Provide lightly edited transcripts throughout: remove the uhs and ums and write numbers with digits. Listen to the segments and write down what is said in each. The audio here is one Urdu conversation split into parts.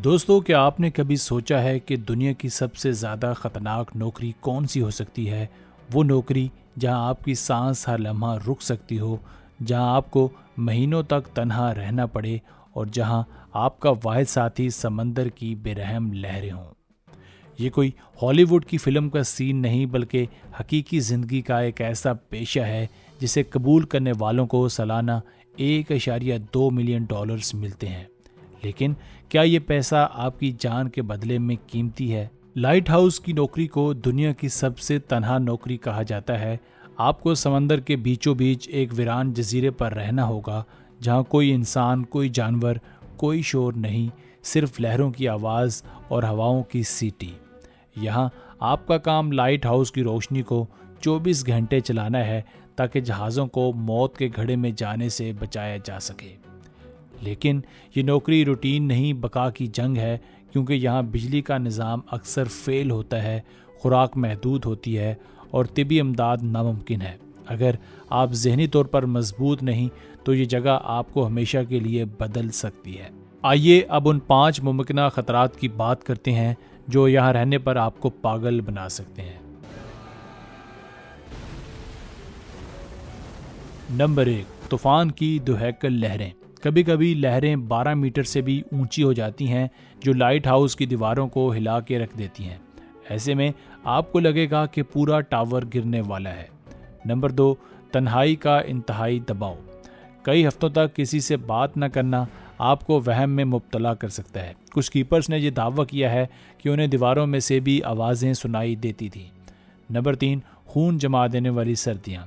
دوستو، کیا آپ نے کبھی سوچا ہے کہ دنیا کی سب سے زیادہ خطرناک نوکری کون سی ہو سکتی ہے؟ وہ نوکری جہاں آپ کی سانس ہر لمحہ رک سکتی ہو، جہاں آپ کو مہینوں تک تنہا رہنا پڑے اور جہاں آپ کا واحد ساتھی سمندر کی بے رحم لہریں ہوں۔ یہ کوئی ہالی ووڈ کی فلم کا سین نہیں، بلکہ حقیقی زندگی کا ایک ایسا پیشہ ہے جسے قبول کرنے والوں کو سالانہ $1.2 ملین ملتے ہیں۔ لیکن کیا یہ پیسہ آپ کی جان کے بدلے میں قیمتی ہے؟ لائٹ ہاؤس کی نوکری کو دنیا کی سب سے تنہا نوکری کہا جاتا ہے۔ آپ کو سمندر کے بیچوں بیچ ایک ویران جزیرے پر رہنا ہوگا، جہاں کوئی انسان، کوئی جانور، کوئی شور نہیں، صرف لہروں کی آواز اور ہواؤں کی سیٹی۔ یہاں آپ کا کام لائٹ ہاؤس کی روشنی کو 24 گھنٹے چلانا ہے تاکہ جہازوں کو موت کے گھڑے میں جانے سے بچایا جا سکے۔ لیکن یہ نوکری روٹین نہیں، بقا کی جنگ ہے، کیونکہ یہاں بجلی کا نظام اکثر فیل ہوتا ہے، خوراک محدود ہوتی ہے اور طبی امداد ناممکن ہے۔ اگر آپ ذہنی طور پر مضبوط نہیں تو یہ جگہ آپ کو ہمیشہ کے لیے بدل سکتی ہے۔ آئیے اب ان 5 ممکنہ خطرات کی بات کرتے ہیں جو یہاں رہنے پر آپ کو پاگل بنا سکتے ہیں۔ نمبر 1، طوفان کی دہیکل لہریں۔ کبھی کبھی لہریں 12 میٹر سے بھی اونچی ہو جاتی ہیں، جو لائٹ ہاؤس کی دیواروں کو ہلا کے رکھ دیتی ہیں۔ ایسے میں آپ کو لگے گا کہ پورا ٹاور گرنے والا ہے۔ نمبر 2، تنہائی کا انتہائی دباؤ۔ کئی ہفتوں تک کسی سے بات نہ کرنا آپ کو وہم میں مبتلا کر سکتا ہے۔ کچھ کیپرز نے یہ دعویٰ کیا ہے کہ انہیں دیواروں میں سے بھی آوازیں سنائی دیتی تھیں۔ نمبر 3، خون جما دینے والی سردیاں۔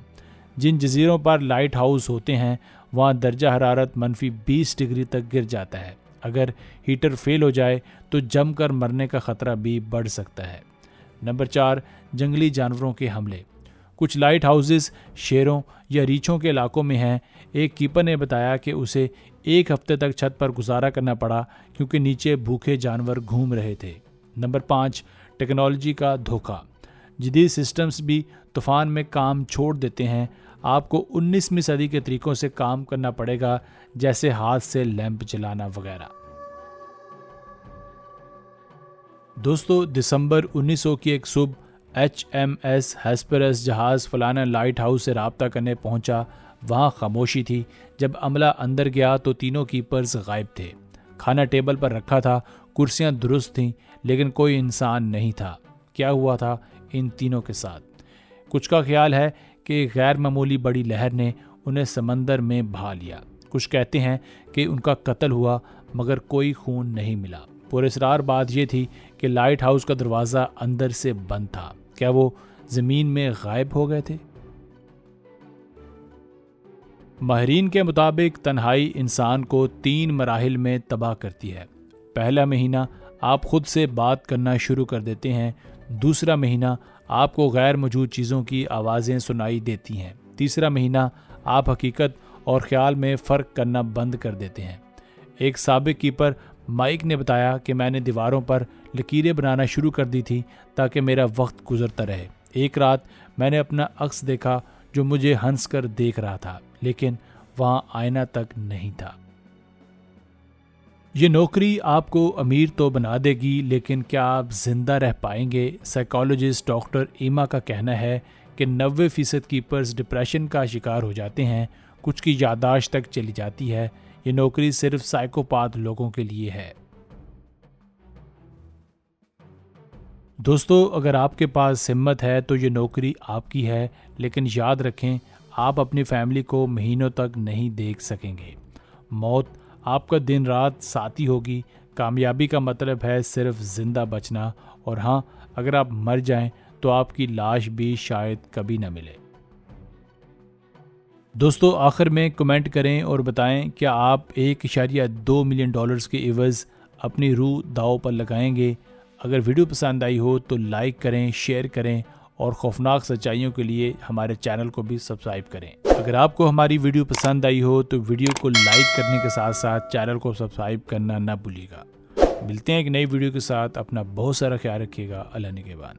جن جزیروں پر لائٹ ہاؤس ہوتے ہیں وہاں درجہ حرارت -20 ڈگری تک گر جاتا ہے۔ اگر ہیٹر فیل ہو جائے تو جم کر مرنے کا خطرہ بھی بڑھ سکتا ہے۔ نمبر 4، جنگلی جانوروں کے حملے۔ کچھ لائٹ ہاؤسز شیروں یا ریچھوں کے علاقوں میں ہیں۔ ایک کیپر نے بتایا کہ اسے 1 ہفتے تک چھت پر گزارا کرنا پڑا کیونکہ نیچے بھوکے جانور گھوم رہے تھے۔ نمبر 5، ٹیکنالوجی کا دھوکہ۔ جدید سسٹمز بھی طوفان میں کام چھوڑ دیتے ہیں۔ آپ کو 19ویں صدی کے طریقوں سے کام کرنا پڑے گا، جیسے ہاتھ سے لیمپ جلانا وغیرہ۔ دوستو، دسمبر 1900 کی ایک صبح HMS ہیسپرس جہاز فلانا لائٹ ہاؤس سے رابطہ کرنے پہنچا۔ وہاں خاموشی تھی۔ جب عملہ اندر گیا تو تینوں کیپرز غائب تھے۔ کھانا ٹیبل پر رکھا تھا، کرسیاں درست تھیں، لیکن کوئی انسان نہیں تھا۔ کیا ہوا تھا ان تینوں کے ساتھ؟ کچھ کا خیال ہے کہ غیر معمولی بڑی لہر نے انہیں سمندر میں بہا لیا۔ کچھ کہتے ہیں کہ ان کا قتل ہوا، مگر کوئی خون نہیں ملا۔ پراسرار بات یہ تھی کہ لائٹ ہاؤس کا دروازہ اندر سے بند تھا۔ کیا وہ زمین میں غائب ہو گئے تھے؟ ماہرین کے مطابق تنہائی انسان کو 3 مراحل میں تباہ کرتی ہے۔ پہلا مہینہ آپ خود سے بات کرنا شروع کر دیتے ہیں۔ دوسرا مہینہ آپ کو غیر موجود چیزوں کی آوازیں سنائی دیتی ہیں۔ تیسرا مہینہ آپ حقیقت اور خیال میں فرق کرنا بند کر دیتے ہیں۔ ایک سابق کیپر مائک نے بتایا کہ میں نے دیواروں پر لکیریں بنانا شروع کر دی تھی تاکہ میرا وقت گزرتا رہے۔ ایک رات میں نے اپنا عکس دیکھا جو مجھے ہنس کر دیکھ رہا تھا، لیکن وہاں آئینہ تک نہیں تھا۔ یہ نوکری آپ کو امیر تو بنا دے گی، لیکن کیا آپ زندہ رہ پائیں گے؟ سائیکالوجسٹ ڈاکٹر ایما کا کہنا ہے کہ 90% کیپرز ڈپریشن کا شکار ہو جاتے ہیں، کچھ کی یادداشت تک چلی جاتی ہے۔ یہ نوکری صرف سائیکوپاتھ لوگوں کے لیے ہے۔ دوستو، اگر آپ کے پاس ہمت ہے تو یہ نوکری آپ کی ہے، لیکن یاد رکھیں آپ اپنی فیملی کو مہینوں تک نہیں دیکھ سکیں گے۔ موت آپ کا دن رات ساتھی ہوگی۔ کامیابی کا مطلب ہے صرف زندہ بچنا، اور ہاں، اگر آپ مر جائیں تو آپ کی لاش بھی شاید کبھی نہ ملے۔ دوستو، آخر میں کمنٹ کریں اور بتائیں کیا آپ $1.2 ملین کے عوض اپنی روح داؤ پر لگائیں گے؟ اگر ویڈیو پسند آئی ہو تو لائک کریں، شیئر کریں اور خوفناک سچائیوں کے لیے ہمارے چینل کو بھی سبسکرائب کریں۔ اگر آپ کو ہماری ویڈیو پسند آئی ہو تو ویڈیو کو لائک کرنے کے ساتھ ساتھ چینل کو سبسکرائب کرنا نہ بھولیے گا۔ ملتے ہیں ایک نئی ویڈیو کے ساتھ۔ اپنا بہت سارا خیال رکھیے گا۔ اللہ نگہبان۔